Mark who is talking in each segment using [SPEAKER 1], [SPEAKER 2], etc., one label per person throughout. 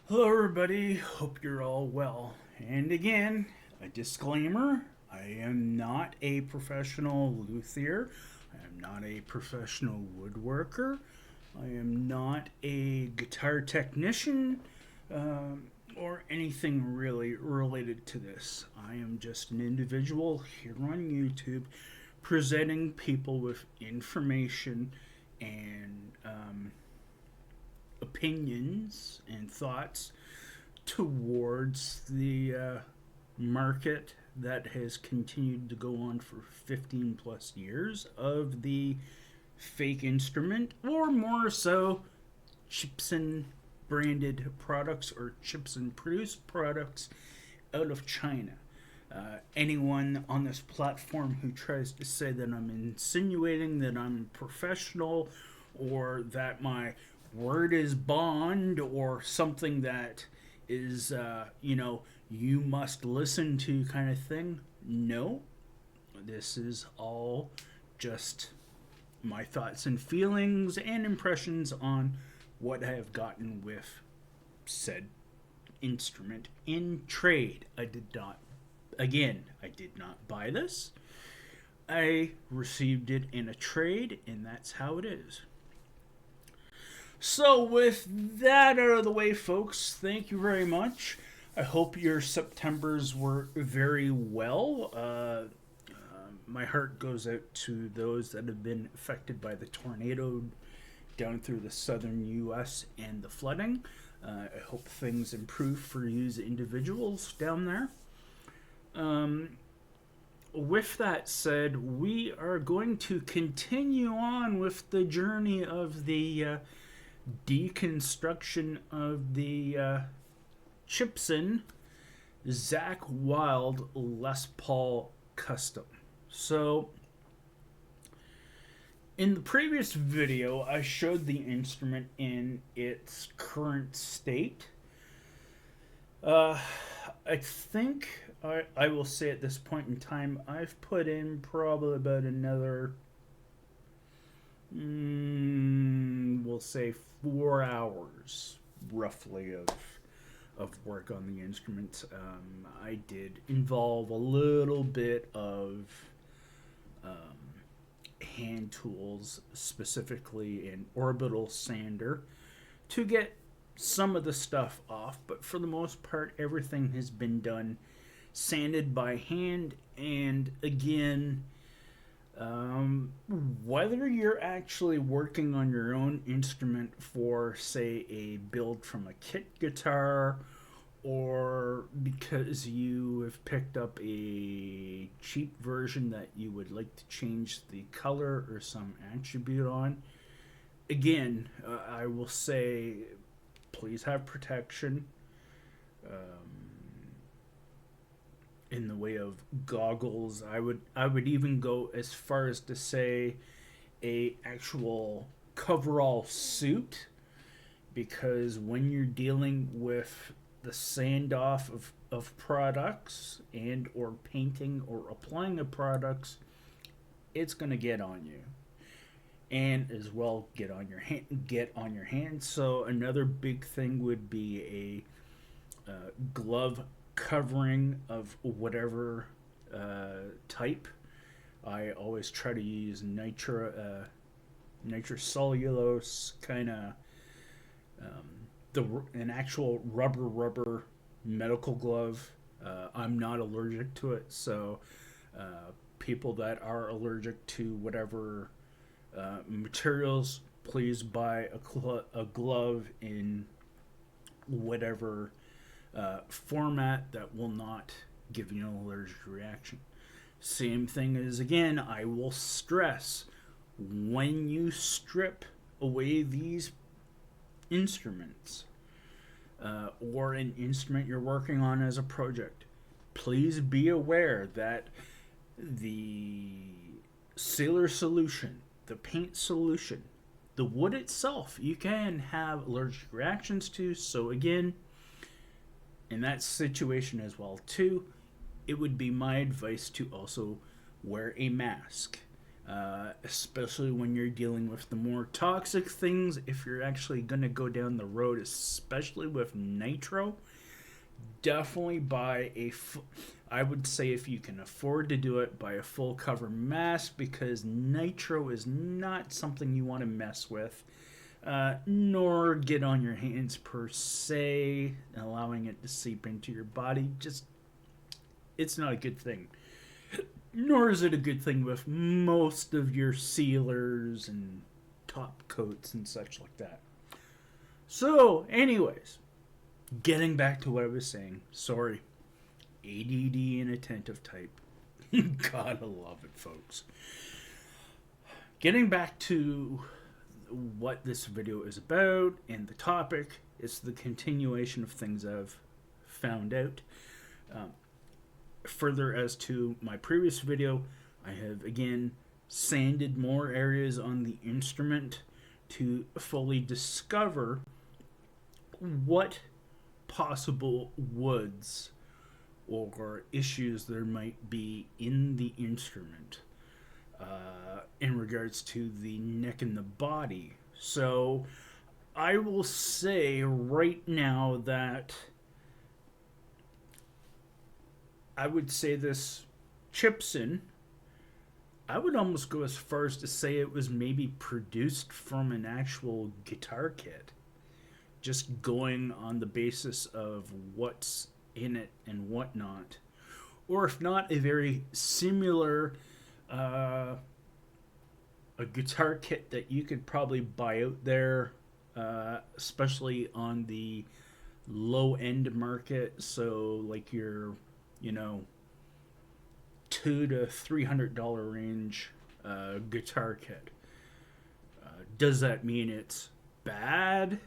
[SPEAKER 1] Hello, everybody. Hope you're all well. And again, a disclaimer I am not a professional luthier, I am not a professional woodworker, I am not a guitar technician, or anything really related to this. I am just an individual here on YouTube presenting people with information and opinions and thoughts towards the market that has continued to go on for 15 plus years of the fake instrument, or more so, Chibson branded products or Chibson produced products out of China. Anyone on this platform who tries to say that I'm insinuating that I'm professional or that my word is bond or something that is, you must listen to kind of thing. No, this is all just my thoughts and feelings and impressions on what I have gotten with said instrument in trade. I did not buy this. I received it in a trade, and that's how it is. So, with that out of the way, folks, thank you very much. I hope your Septembers were very well. My heart goes out to those that have been affected by the tornado down through the southern U.S. and the flooding. I hope things improve for you as individuals down there. With that said, we are going to continue on with the journey of the deconstruction of the Chibson Zach Wild Les Paul Custom. So, in the previous video, I showed the instrument in its current state. I think I will say at this point in time, I've put in probably about another, we'll say 4 hours roughly of work on the instrument. I did involve a little bit of hand tools, specifically an orbital sander, to get some of the stuff off, but for the most part, everything has been done sanded by hand. And again, whether you're actually working on your own instrument for, say, a build from a kit guitar, or because you have picked up a cheap version that you would like to change the color or some attribute on, again, I will say please have protection in the way of goggles. I would even go as far as to say a actual coverall suit, because when you're dealing with the sand off of products and or painting or applying of products, it's going to get on you, and as well get on your hands. So another big thing would be a glove covering of whatever type. I always try to use nitrocellulose kind of an actual rubber medical glove. I'm not allergic to it, so people that are allergic to whatever materials, please buy a glove in whatever format that will not give you an allergic reaction. Same thing as, again, I will stress, when you strip away these instruments, or an instrument you're working on as a project, please be aware that the sealer solution, the paint solution, the wood itself, you can have allergic reactions to. So again, in that situation as well too, it would be my advice to also wear a mask. especially when you're dealing with the more toxic things. If you're actually going to go down the road, especially with nitro, definitely buy I would say, if you can afford to do it, buy a full cover mask, because nitro is not something you want to mess with, nor get on your hands per se, allowing it to seep into your body. Just, it's not a good thing. Nor is it a good thing with most of your sealers and top coats and such like that. So, anyways, getting back to what I was saying. Sorry. ADD and attentive type. Gotta love it, folks. Getting back to what this video is about and the topic, it's the continuation of things I've found out. Further, as to my previous video, I have again sanded more areas on the instrument to fully discover what possible woods or issues there might be in the instrument in regards to the neck and the body. So I will say right now that I would say this Chibson, I would almost go as far as to say it was maybe produced from an actual guitar kit, just going on the basis of what's in it and whatnot, or if not, a very similar a guitar kit that you could probably buy out there, especially on the low end market. So like your, $200 to $300 range guitar kit. Does that mean it's bad?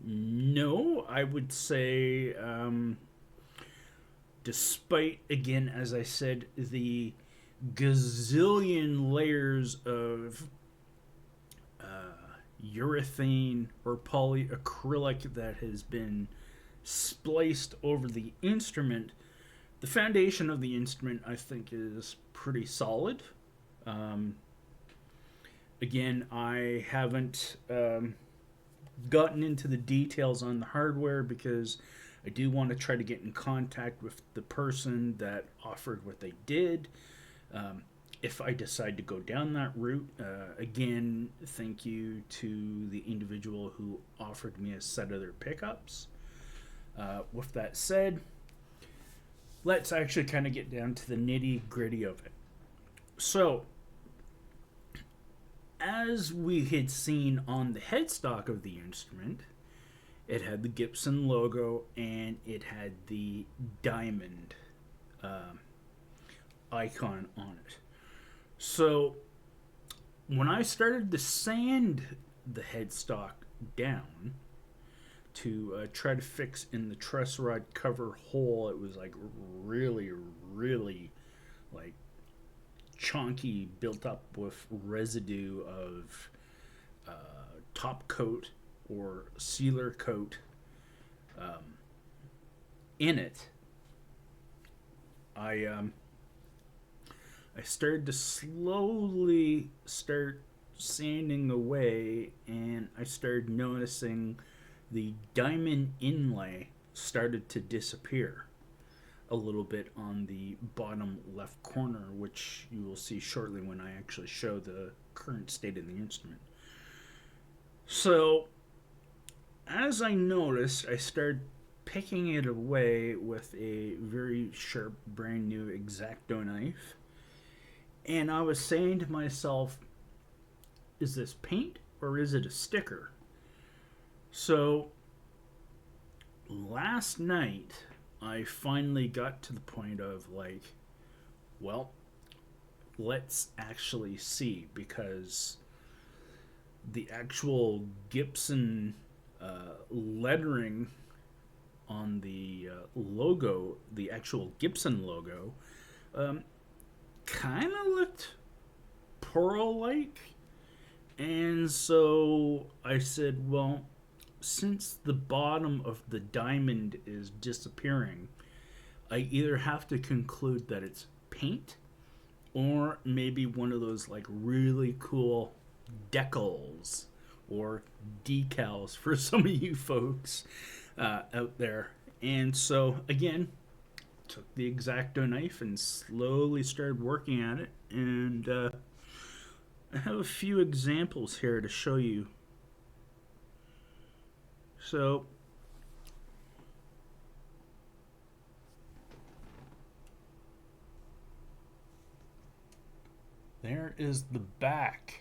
[SPEAKER 1] No, I would say, despite, again, as I said, the gazillion layers of urethane or polyacrylic that has been spliced over the instrument, the foundation of the instrument, I think, is pretty solid. Again, I haven't gotten into the details on the hardware because I do want to try to get in contact with the person that offered what they did. If I decide to go down that route, again, thank you to the individual who offered me a set of their pickups. With that said, let's actually kind of get down to the nitty gritty of it. So, as we had seen on the headstock of the instrument, it had the Gibson logo and it had the diamond icon on it. So when I started to sand the headstock down to try to fix in the truss rod cover hole, it was like really like chunky, built up with residue of top coat or sealer coat in it. I started to slowly start sanding away, and I started noticing the diamond inlay started to disappear a little bit on the bottom left corner, which you will see shortly when I actually show the current state of the instrument. So as I noticed, I started picking it away with a very sharp, brand new X-Acto knife, and I was saying to myself, is this paint or is it a sticker? So last night I finally got to the point of like, well, let's actually see, because the actual Gibson lettering on the logo, the actual Gibson logo, kind of looked pearl-like. And so I said, well, since the bottom of the diamond is disappearing, I either have to conclude that it's paint or maybe one of those like really cool decals or decals for some of you folks out there. And so again, took the X-Acto knife and slowly started working at it, and I have a few examples here to show you. So there is the back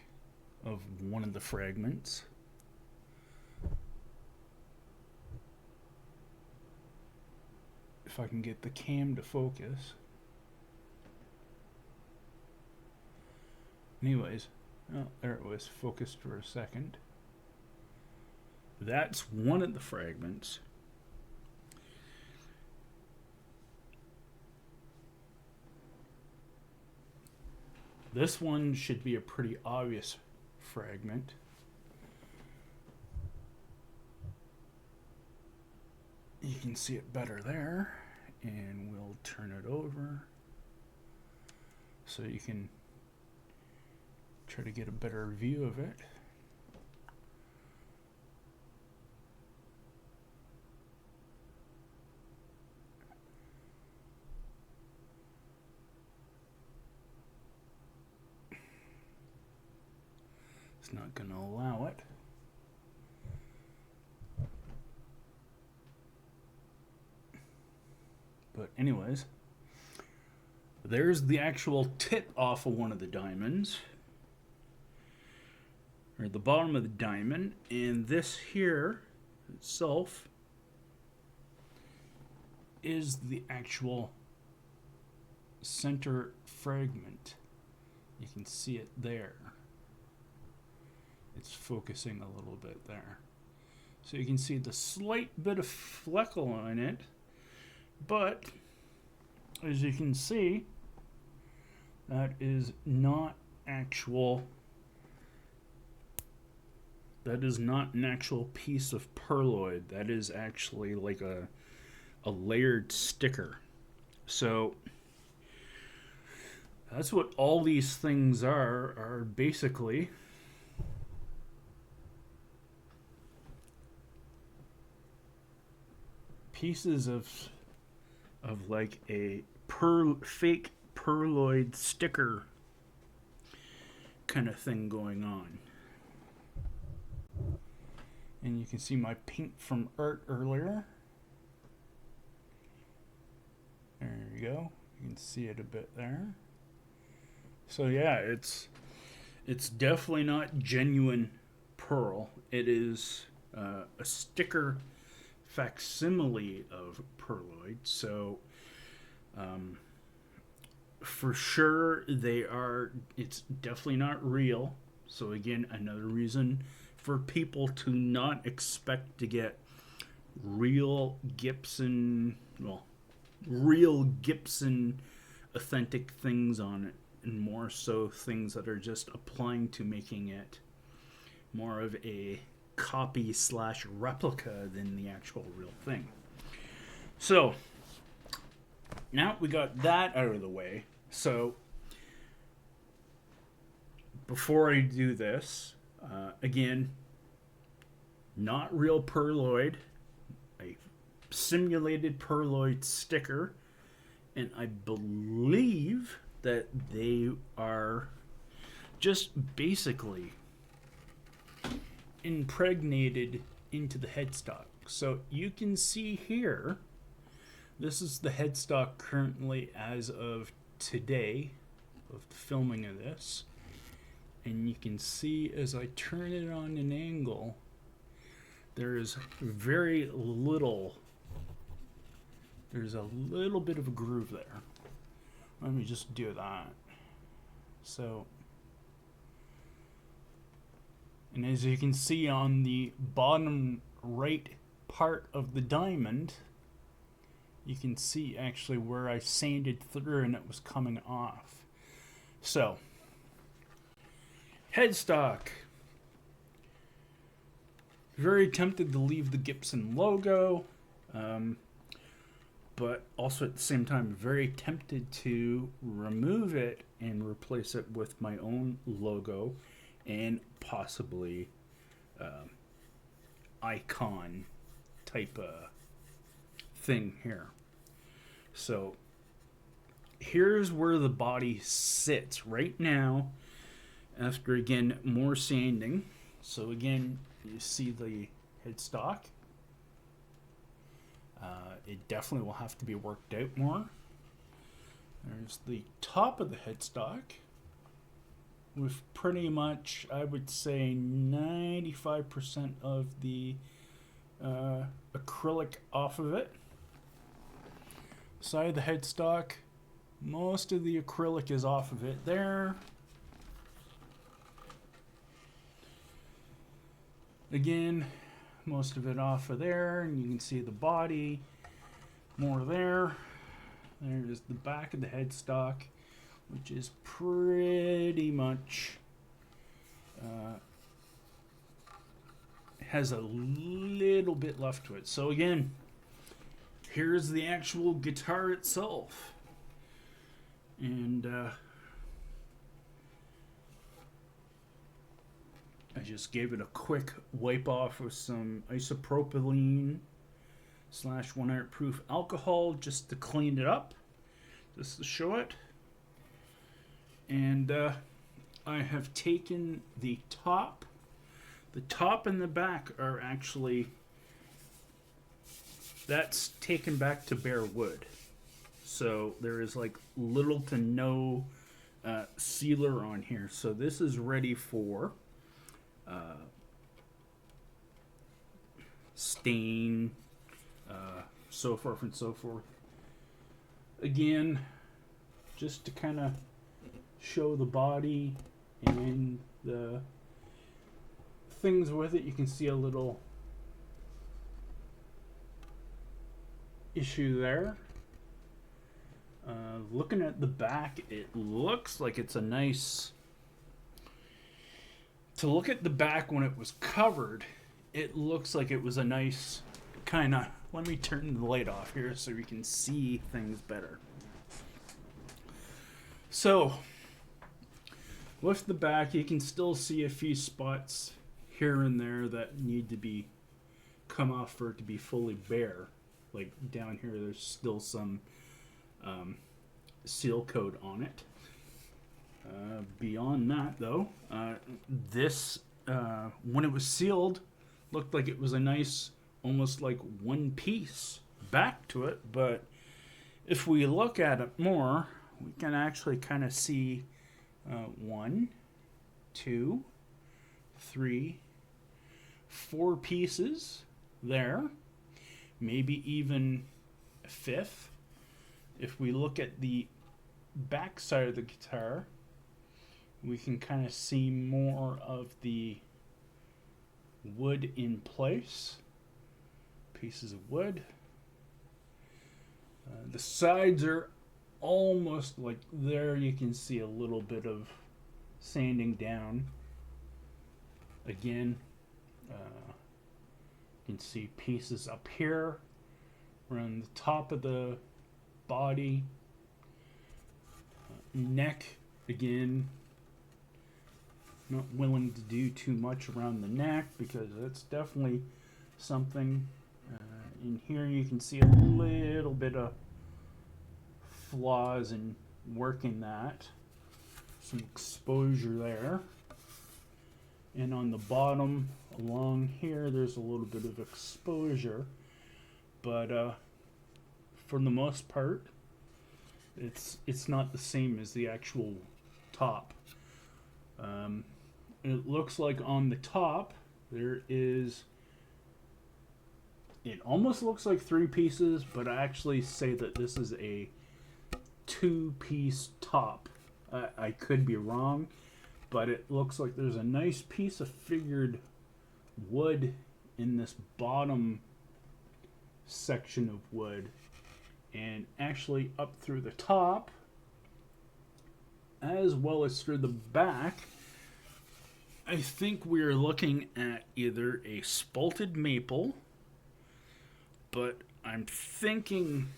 [SPEAKER 1] of one of the fragments. If I can get the cam to focus. Anyways, oh, there it was, focused for a second. That's one of the fragments. This one should be a pretty obvious fragment. You can see it better there, and we'll turn it over so you can try to get a better view of it. It's not going to allow it. But anyways, there's the actual tip off of one of the diamonds, or the bottom of the diamond, and this here itself is the actual center fragment. You can see it there. It's focusing a little bit there. So you can see the slight bit of fleckle on it, but as you can see, that is not actual. That is not an actual piece of perloid. That is actually like a layered sticker. So that's what all these things are basically pieces of like a fake perloid sticker kind of thing going on. And you can see my paint from art earlier. There you go. You can see it a bit there. So yeah, it's definitely not genuine pearl. It is a sticker facsimile of perloid. So for sure it's definitely not real. So again, another reason for people to not expect to get real Gibson authentic things on it, and more so things that are just applying to making it more of a copy / replica than the actual real thing. So now we got that out of the way. So before I do this, again, not real perloid, a simulated perloid sticker, and I believe that they are just basically impregnated into the headstock. So you can see here, this is the headstock currently as of today of the filming of this, and you can see as I turn it on an angle, there is very little, there's a little bit of a groove there. Let me just do that. So, and as you can see on the bottom right part of the diamond, you can see actually where I sanded through and it was coming off. So, headstock. Very tempted to leave the Gibson logo, but also at the same time very tempted to remove it and replace it with my own logo and possibly icon type thing here. So here's where the body sits right now after, again, more sanding. So again, you see the headstock. It definitely will have to be worked out more. There's the top of the headstock with pretty much, I would say, 95% of the acrylic off of it. Side of the headstock, most of the acrylic is off of it there. Again, most of it off of there, and you can see the body, more there. There's the back of the headstock, which is pretty much has a little bit left to it. So again, here's the actual guitar itself. And I just gave it a quick wipe off with some isopropylene / 100 proof alcohol just to clean it up, just to show it. And I have taken the top and the back are actually, that's taken back to bare wood. So there is like little to no sealer on here. So this is ready for stain, so forth and so forth. Again, just to kind of show the body and the things with it, you can see a little issue there. Looking at the back, it looks like it's a nice... To look at the back when it was covered, it looks like it was a nice kind of... Let me turn the light off here so we can see things better. So, with the back, you can still see a few spots here and there that need to be come off for it to be fully bare. Like down here, there's still some seal coat on it. Beyond that, though, this, when it was sealed, looked like it was a nice, almost like one piece back to it. But if we look at it more, we can actually kind of see 1, 2, 3, 4 pieces there. Maybe even a 5th. If we look at the back side of the guitar, we can kind of see more of the wood in place. Pieces of wood. The sides are almost like there. You can see a little bit of sanding down. Again, you can see pieces up here around the top of the body. Neck, again, not willing to do too much around the neck because that's definitely something. In here you can see a little bit of flaws in working that. Some exposure there. And on the bottom along here there's a little bit of exposure. But for the most part, it's not the same as the actual top. It looks like on the top there is, it almost looks like 3 pieces, but I actually say that this is a 2-piece top. I could be wrong, but it looks like there's a nice piece of figured wood in this bottom section of wood, and actually up through the top as well as through the back. I think we're looking at either a spalted maple, but I'm thinking,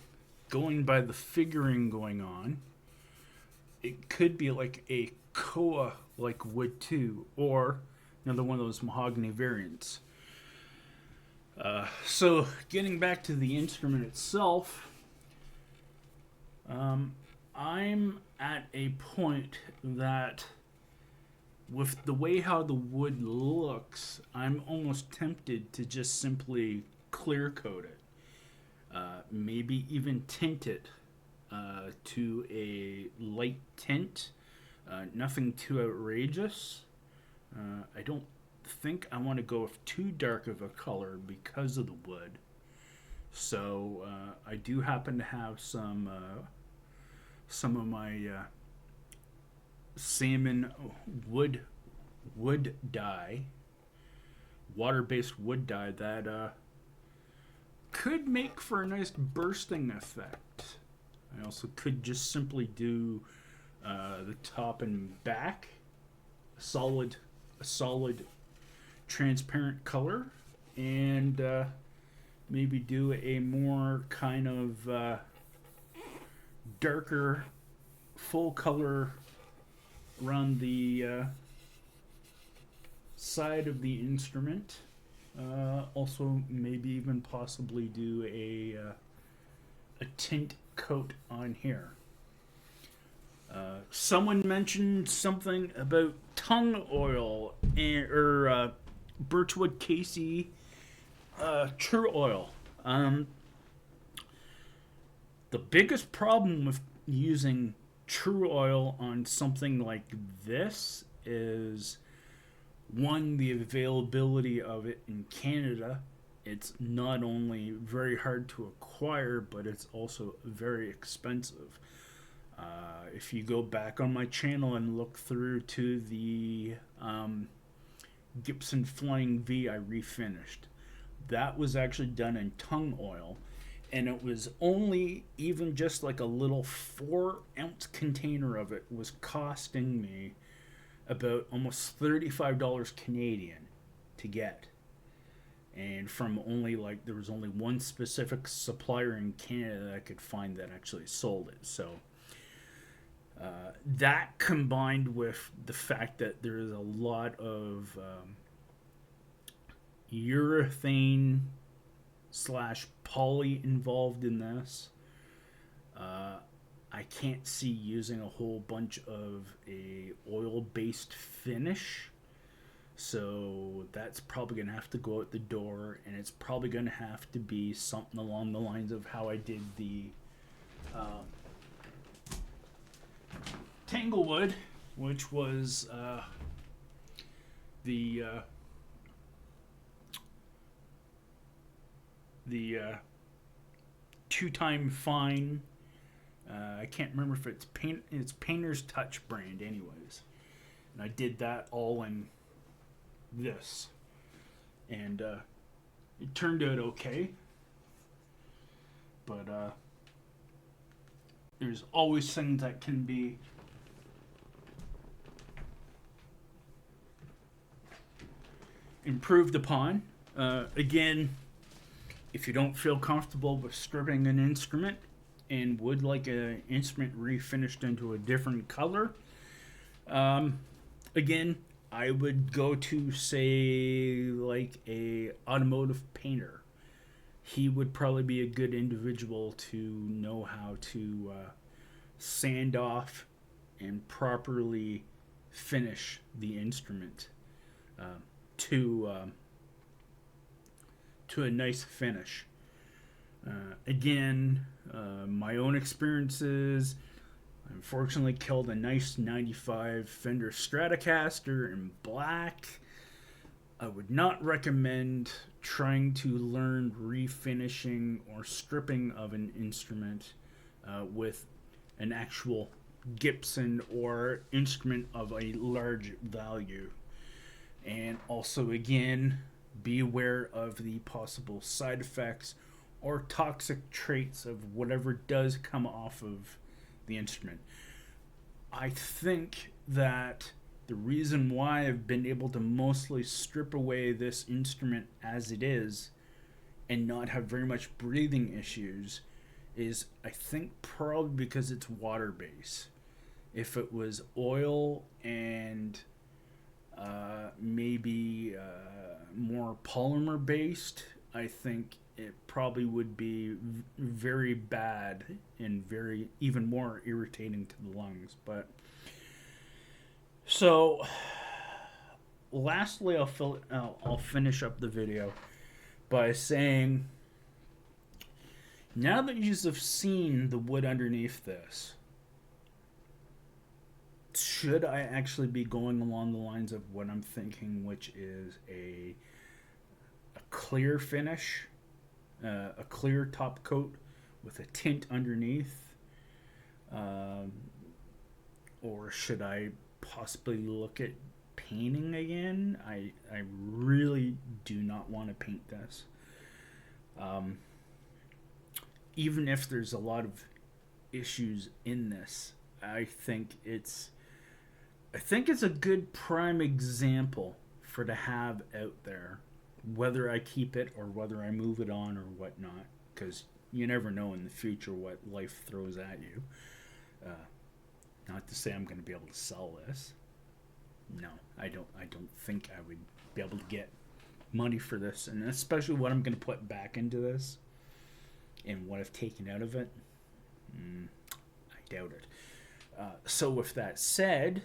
[SPEAKER 1] going by the figuring going on, it could be like a koa like wood too, or another one of those mahogany variants. So getting back to the instrument itself, I'm at a point that with the way how the wood looks, I'm almost tempted to just simply clear coat it. Maybe even tint it to a light tint. Nothing too outrageous. I don't think I want to go with too dark of a color because of the wood. So I do happen to have some of my salmon wood dye, water-based wood dye that could make for a nice bursting effect. I also could just simply do the top and back, a solid transparent color, and maybe do a more kind of darker full color around the side of the instrument. Also, maybe even possibly do a tint coat on here. Someone mentioned something about tung oil or Birchwood Casey True Oil. The biggest problem with using True Oil on something like this is, one, the availability of it in Canada. It's not only very hard to acquire, but it's also very expensive. If you go back on my channel and look through to the Gibson Flying V I refinished, that was actually done in tung oil, and it was only even just like a little 4-ounce container of it was costing me about almost $35 Canadian to get. And from only like, there was only one specific supplier in Canada that I could find that actually sold it. So that combined with the fact that there is a lot of urethane / poly involved in this, I can't see using a whole bunch of a oil-based finish. So that's probably going to have to go out the door, and it's probably going to have to be something along the lines of how I did the Tanglewood, which was the 2-time fine. I can't remember if it's Painter's Touch brand, anyways. And I did that all in this, and it turned out okay. But there's always things that can be improved upon. Again, if you don't feel comfortable with stripping an instrument and would like an instrument refinished into a different color, again, I would go to, say, like a automotive painter. He would probably be a good individual to know how to sand off and properly finish the instrument to a nice finish. Again, my own experiences, I unfortunately killed a nice 95 Fender Stratocaster in black. I would not recommend trying to learn refinishing or stripping of an instrument with an actual Gibson or instrument of a large value. And also, again, be aware of the possible side effects or toxic traits of whatever does come off of the instrument. I think that the reason why I've been able to mostly strip away this instrument as it is and not have very much breathing issues is, I think, probably because it's water based. If it was oil and maybe more polymer based, I think it probably would be very bad and very even more irritating to the lungs. But so lastly, I'll finish up the video by saying, now that you have seen the wood underneath this, should I actually be going along the lines of what I'm thinking, which is a clear finish, a clear top coat with a tint underneath, or should I possibly look at painting again? I really do not want to paint this. Even if there's a lot of issues in this, I think it's a good prime example for to have out there, whether I keep it or whether I move it on or whatnot, because you never know in the future what life throws at you. Not to say I'm going to be able to sell this. No, I don't think I would be able to get money for this, and especially what I'm going to put back into this and what I've taken out of it. I doubt it. So with that said,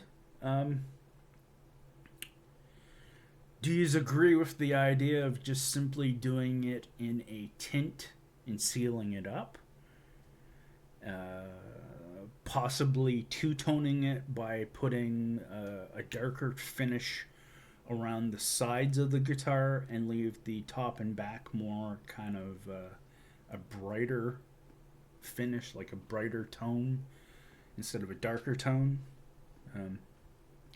[SPEAKER 1] do you agree with the idea of just simply doing it in a tint and sealing it up? Possibly two-toning it by putting a darker finish around the sides of the guitar and leave the top and back more kind of a brighter finish, like a brighter tone instead of a darker tone.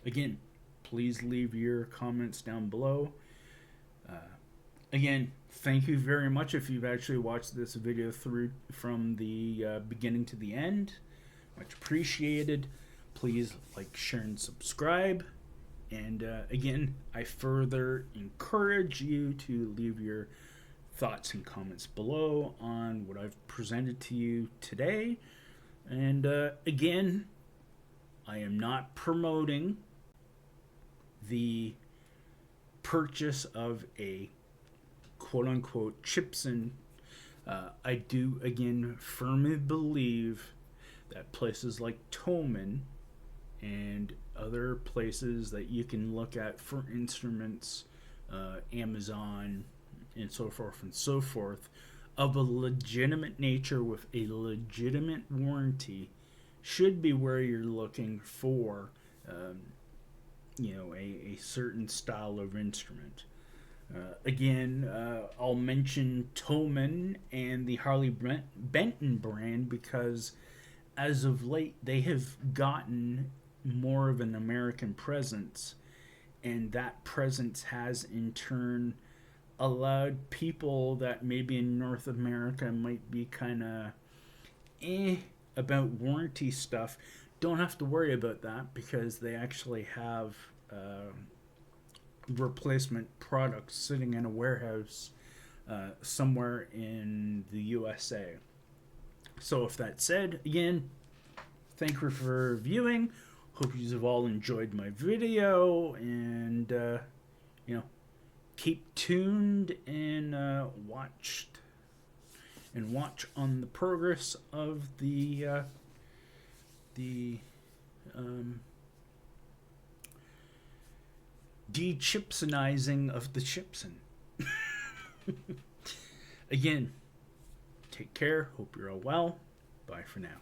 [SPEAKER 1] Again, please leave your comments down below. Again, thank you very much if you've actually watched this video through from the beginning to the end. Much appreciated. Please like, share, and subscribe. And again, I further encourage you to leave your thoughts and comments below on what I've presented to you today. And again, I am not promoting the purchase of a quote-unquote Chibson. I do, again, firmly believe that places like Thomann and other places that you can look at for instruments, Amazon, and so forth, of a legitimate nature with a legitimate warranty, should be where you're looking for, a certain style of instrument. Again, I'll mention Thomann and the Harley Benton brand because as of late they have gotten more of an American presence, and that presence has in turn allowed people that maybe in North America might be kind of about warranty stuff, don't have to worry about that because they actually have replacement products sitting in a warehouse somewhere in the USA. So with that said, again, thank you for viewing. Hope you have all enjoyed my video, and keep tuned and watch on the progress of the de-Chibsonizing of the Chibson. Again, take care. Hope you're all well. Bye for now.